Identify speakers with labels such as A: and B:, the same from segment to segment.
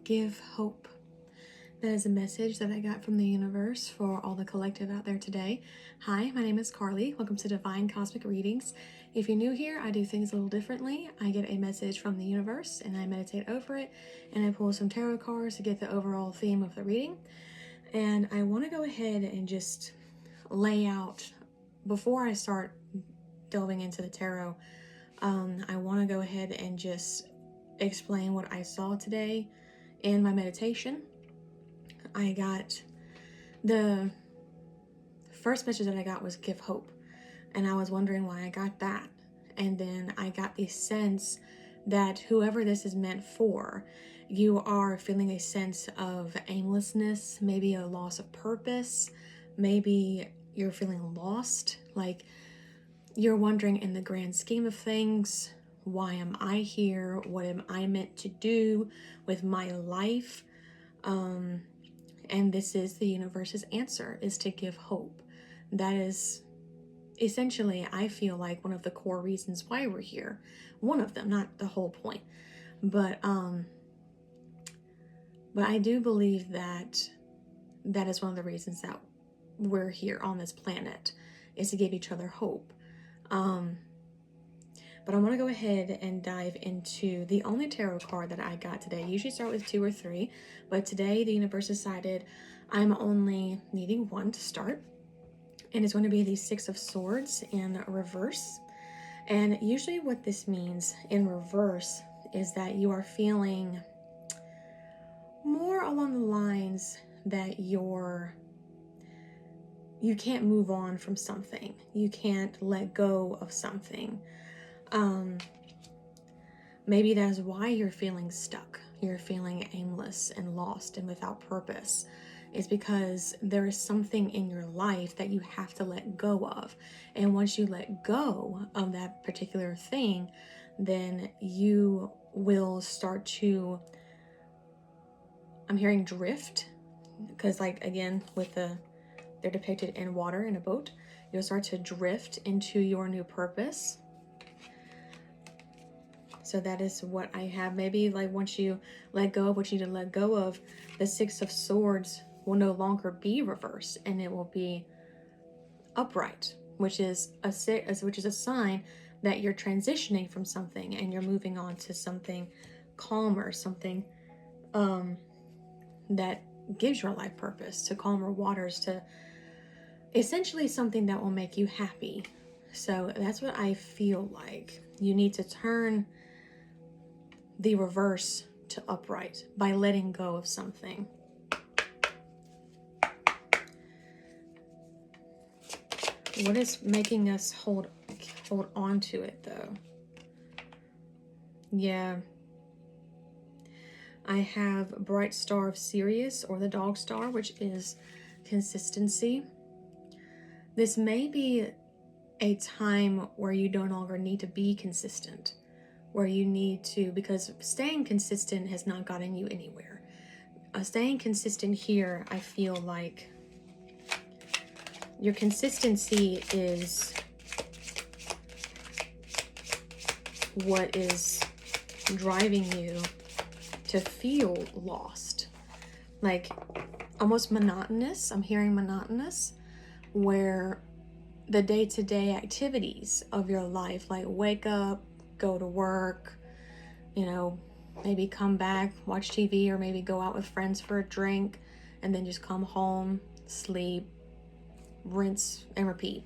A: give hope. That is a message that I got from the universe for all the collective out there today. Hi, my name is Carly. Welcome to Divine Cosmic Readings. If you're new here, I do things a little differently. I get a message from the universe and I meditate over it, and I pull some tarot cards to get the overall theme of the reading. And I want to go ahead and just lay out, before I start delving into the tarot, I want to go ahead and just explain what I saw today in my meditation. I got the first message that I got was give hope, and I was wondering why I got that. And then I got the sense that whoever this is meant for, you are feeling a sense of aimlessness, maybe a loss of purpose, maybe you're feeling lost, like you're wondering, in the grand scheme of things, why am I here? What am I meant to do with my life? And this is the universe's answer, is to give hope. That is essentially, I feel like, one of the core reasons why we're here. One of them, not the whole point. But I do believe that that is one of the reasons that we're here on this planet, is to give each other hope. But I want to go ahead and dive into the only tarot card that I got today. I usually start with 2 or 3, but today the universe decided I'm only needing 1 to start. And it's going to be the 6 of Swords in reverse. And usually what this means in reverse is that you are feeling more along the lines that you can't move on from something. You can't let go of something. Maybe that's why you're feeling stuck. You're feeling aimless and lost and without purpose. It's because there is something in your life that you have to let go of. And once you let go of that particular thing, then you will start to, I'm hearing drift, because like, again, with they're depicted in water in a boat. You'll start to drift into your new purpose. So that is what I have. Maybe like once you let go of what you need to let go of, the 6 of Swords will no longer be reversed, and it will be upright, which is a sign that you're transitioning from something and you're moving on to something calmer, something that gives your life purpose, to calmer waters, to essentially something that will make you happy. So that's what I feel like. You need to turn the reverse to upright by letting go of something. What is making us hold on to it, though? Yeah. I have Bright Star of Sirius, or the Dog Star, which is consistency. This may be a time where you no longer need to be consistent, where you need to, because staying consistent has not gotten you anywhere. Staying consistent here, I feel like your consistency is what is driving you to feel lost. Like almost monotonous. I'm hearing monotonous, where the day-to-day activities of your life, like wake up, go to work, maybe come back, watch TV, or maybe go out with friends for a drink, and then just come home, sleep, rinse and repeat.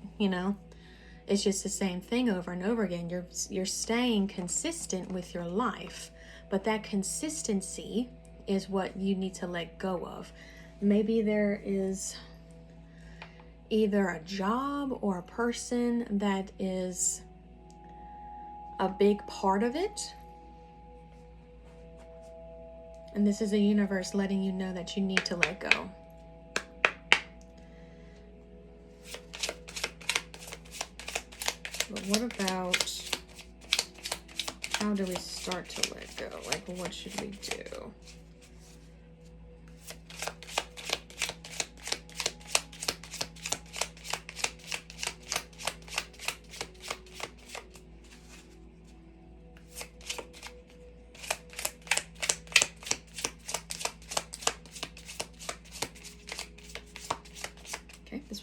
A: It's just the same thing over and over again. You're staying consistent with your life, but that consistency is what you need to let go of. Maybe there is either a job or a person that is a big part of it. And this is the universe letting you know that you need to let go. But what about, how do we start to let go? Like, what should we do?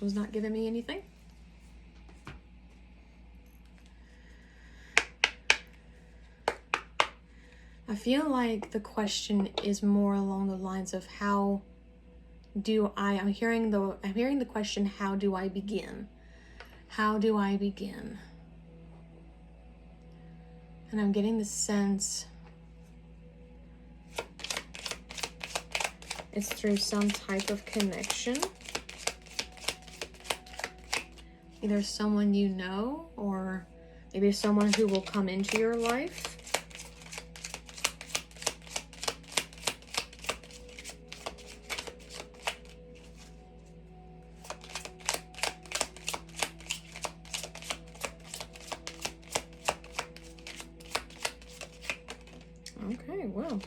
A: This was not giving me anything. I feel like the question is more along the lines of how do I'm hearing the question, how do I begin? How do I begin? And I'm getting the sense it's through some type of connection. Either someone you know, or maybe someone who will come into your life. Okay, well,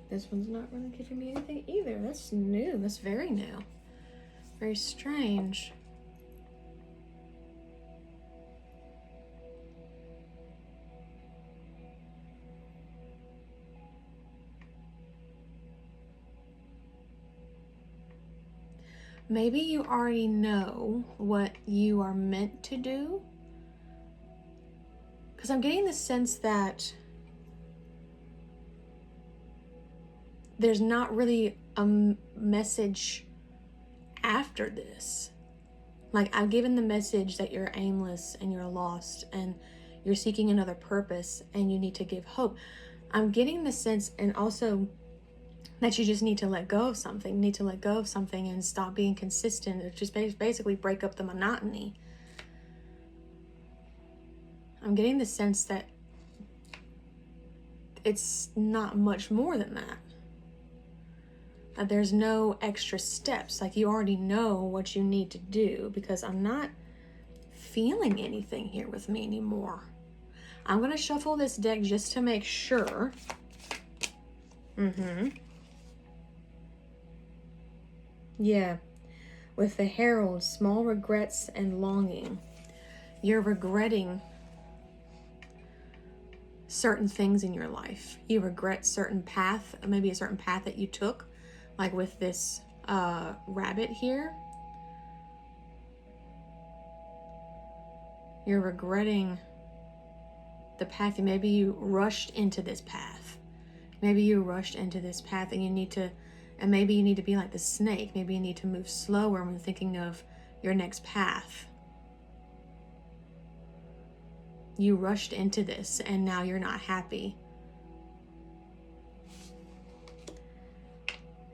A: this one's not really giving me anything either. That's new. That's very new. Very strange. Maybe you already know what you are meant to do. Because I'm getting the sense that there's not really a message after this. Like, I've given the message that you're aimless and you're lost and you're seeking another purpose and you need to give hope. I'm getting the sense, and also that you just need to let go of something. You need to let go of something and stop being consistent. It just basically break up the monotony. I'm getting the sense that it's not much more than that. That there's no extra steps. Like, you already know what you need to do, because I'm not feeling anything here with me anymore. I'm going to shuffle this deck just to make sure. Yeah. With the Herald, small regrets and longing. You're regretting certain things in your life. You regret certain path, maybe a certain path that you took, like with this rabbit here. You're regretting the path. Maybe you rushed into this path. Maybe you rushed into this path and you need to, and maybe you need to be like the snake. Maybe you need to move slower when thinking of your next path. You rushed into this and now you're not happy.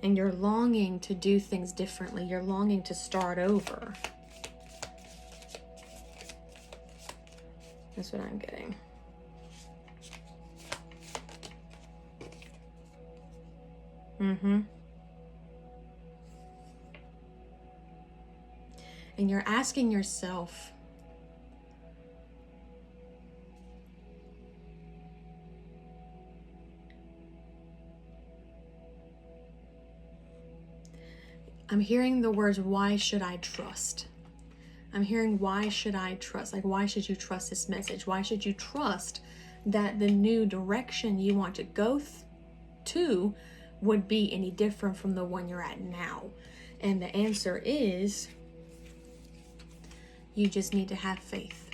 A: And you're longing to do things differently. You're longing to start over. That's what I'm getting. And you're asking yourself, I'm hearing the words, why should I trust? I'm hearing, why should I trust? Like, why should you trust this message? Why should you trust that the new direction you want to go to would be any different from the one you're at now? And the answer is, you just need to have faith.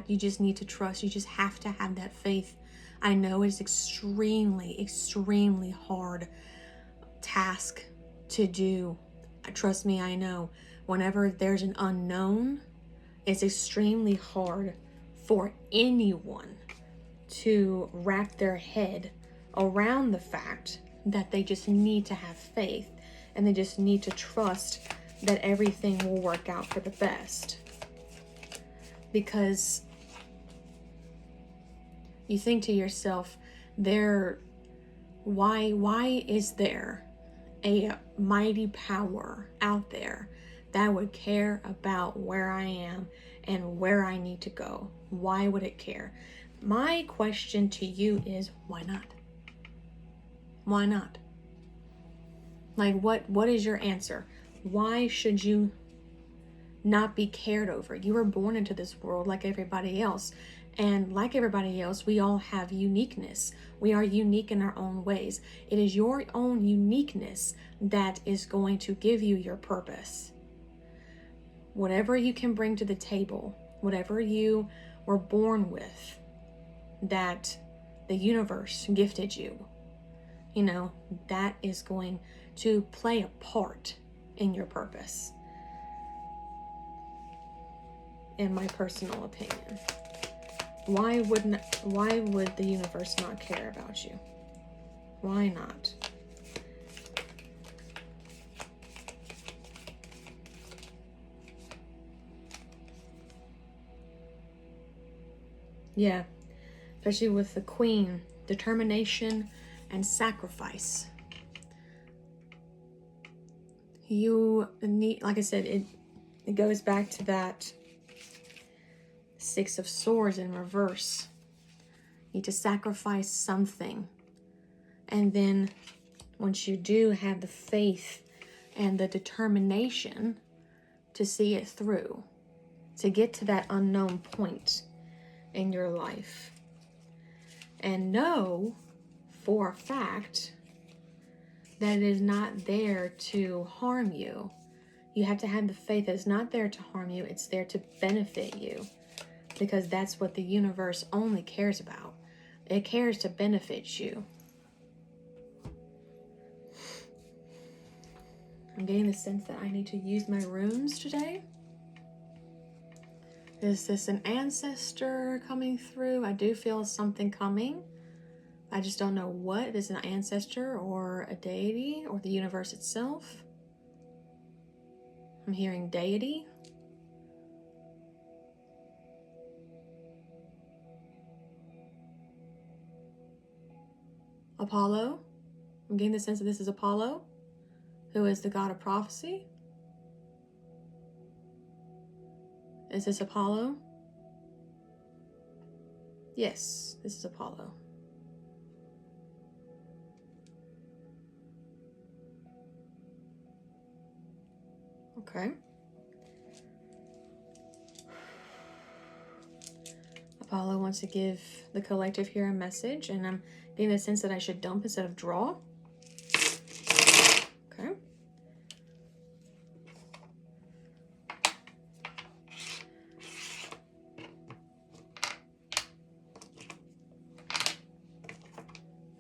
A: You just need to trust. You just have to have that faith. I know it's extremely, extremely hard task to do. Trust me, I know. Whenever there's an unknown, it's extremely hard for anyone to wrap their head around the fact that they just need to have faith and they just need to trust that everything will work out for the best. Because you think to yourself, why is there a mighty power out there that would care about where I am and where I need to go? Why would it care? My question to you is, why not? Why not? Like, what is your answer? Why should you not be cared over? You were born into this world like everybody else. And like everybody else, we all have uniqueness. We are unique in our own ways. It is your own uniqueness that is going to give you your purpose. whatever you can bring to the table, whatever you were born with, that the universe gifted you, that is going to play a part in your purpose, in my personal opinion. Why would the universe not care about you? Why not? Yeah, especially with the Queen, determination and sacrifice. You need, like I said, it goes back to that Six of Swords in reverse. You need to sacrifice something. And then once you do have the faith and the determination to see it through, to get to that unknown point in your life, and know for a fact that it is not there to harm you. You have to have the faith that it's not there to harm you, it's there to benefit you, because that's what the universe only cares about. It cares to benefit you. I'm getting the sense that I need to use my runes today. Is this an ancestor coming through? I do feel something coming. I just don't know what. If it's an ancestor or a deity or the universe itself. I'm hearing deity. Apollo. I'm getting the sense that this is Apollo, who is the god of prophecy. Is this Apollo? Yes, this is Apollo. Okay. Apollo wants to give the collective here a message, and I'm getting the sense that I should dump instead of draw. Okay.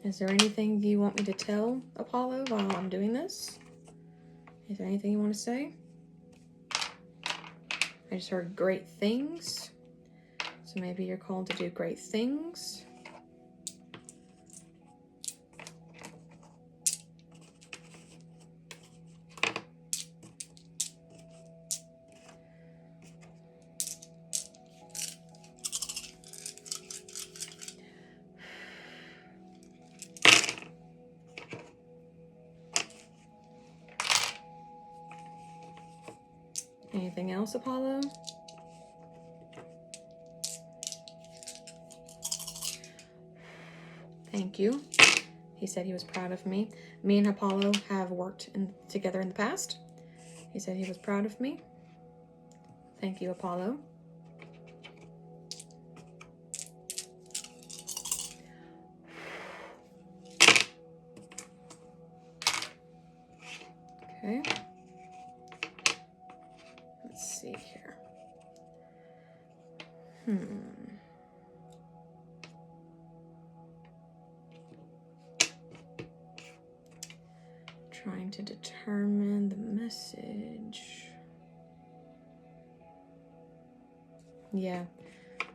A: Is there anything you want me to tell Apollo while I'm doing this? Is there anything you want to say? I just heard great things. So maybe you're called to do great things. Anything else, Apollo? Thank you. He said he was proud of me. Me and Apollo have worked together in the past. He said he was proud of me. Thank you, Apollo. Okay. Let's see here. Trying to determine the message. Yeah.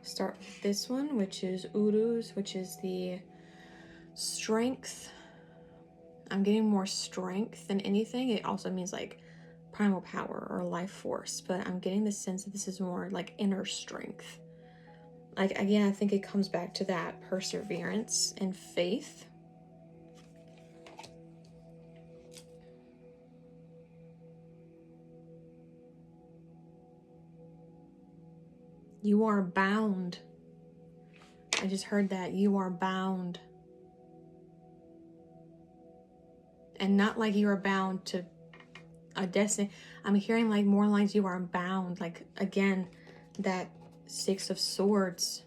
A: Start with this one, which is Uruz, which is the strength. I'm getting more strength than anything. It also means like primal power or life force, but I'm getting the sense that this is more like inner strength. Like, again, I think it comes back to that perseverance and faith. You are bound. I just heard that. You are bound. And not like you are bound to a destiny. I'm hearing like more lines you are bound. Like, again, that Six of Swords.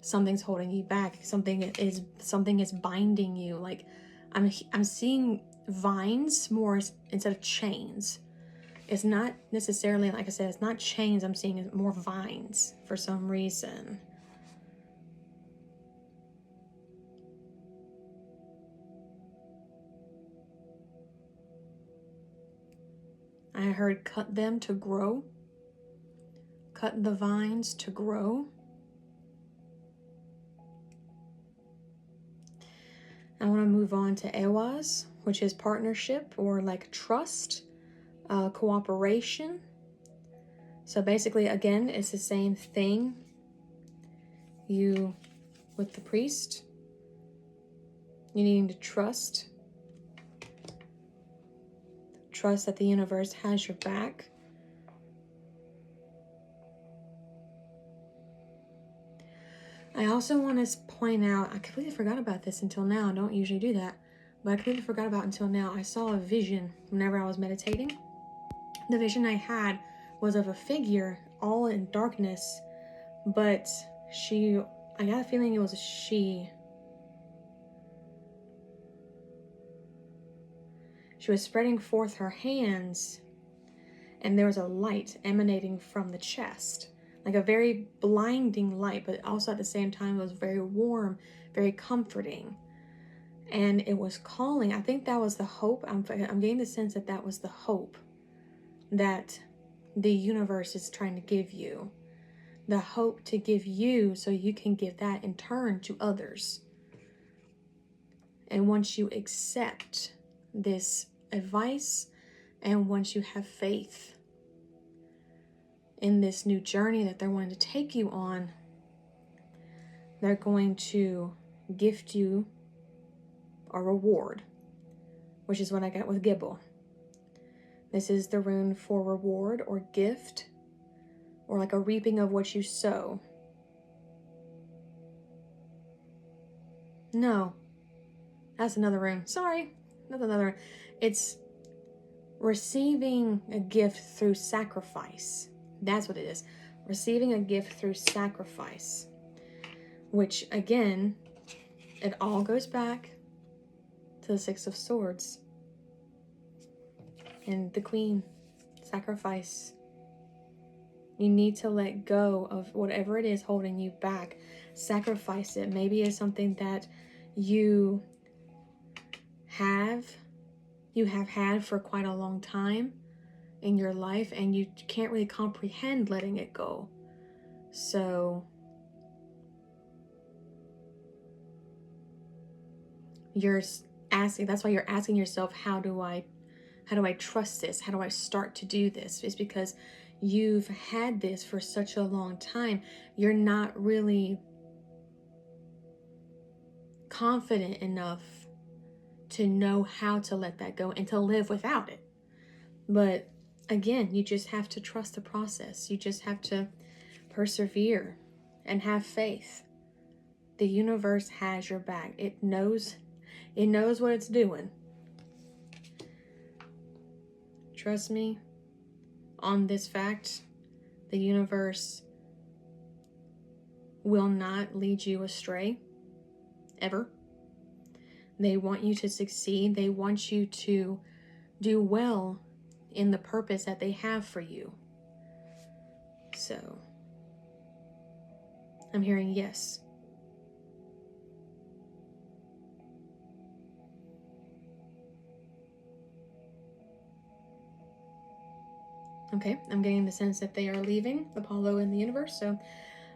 A: Something's holding you back. Something is binding you. Like, I'm seeing vines more instead of chains. It's not necessarily, like I said, it's not chains. I'm seeing more vines for some reason. I heard cut them to grow. Cut the vines to grow. I want to move on to Ewaz, which is partnership or like trust, cooperation. So basically, again, it's the same thing. You, with the priest, you needing to trust. Trust that the universe has your back. I also want to point out, I completely forgot about this until now. I don't usually do that, but I completely forgot about until now. I saw a vision whenever I was meditating. The vision I had was of a figure all in darkness, but I got a feeling it was a she. She was spreading forth her hands, and there was a light emanating from the chest. Like a very blinding light, but also at the same time, it was very warm, very comforting. And it was calling. I think that was the hope. I'm getting the sense that that was the hope that the universe is trying to give you. The hope to give you so you can give that in turn to others. And once you accept this advice, and once you have faith in this new journey that they're wanting to take you on, they're going to gift you a reward, which is what I got with Gibble. This is the rune for reward or gift, or like a reaping of what you sow. No, that's another rune. Sorry, that's another. It's receiving a gift through sacrifice. That's what it is. Receiving a gift through sacrifice. Which, again, it all goes back to the Six of Swords. And the Queen. Sacrifice. You need to let go of whatever it is holding you back. Sacrifice it. Maybe it's something that you have had for quite a long time in your life, and you can't really comprehend letting it go. So you're asking, that's why you're asking yourself, how do I trust this? How do I start to do this? It's because you've had this for such a long time. You're not really confident enough to know how to let that go and to live without it. But again, you just have to trust the process. You just have to persevere and have faith. The universe has your back. It knows what it's doing. Trust me on this fact. The universe will not lead you astray, ever. They want you to succeed. They want you to do well in the purpose that they have for you. So, I'm hearing yes. Okay, I'm getting the sense that they are leaving Apollo and the universe, so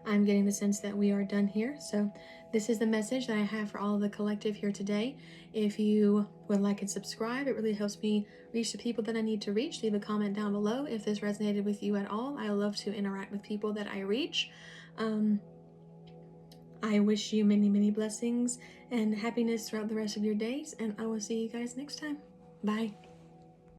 A: I'm getting the sense that we are done here. So this is the message that I have for all of the collective here today. If you would like and subscribe, it really helps me reach the people that I need to reach. Leave a comment down below if this resonated with you at all. I love to interact with people that I reach. I wish you many, many blessings and happiness throughout the rest of your days, and I will see you guys next time. Bye.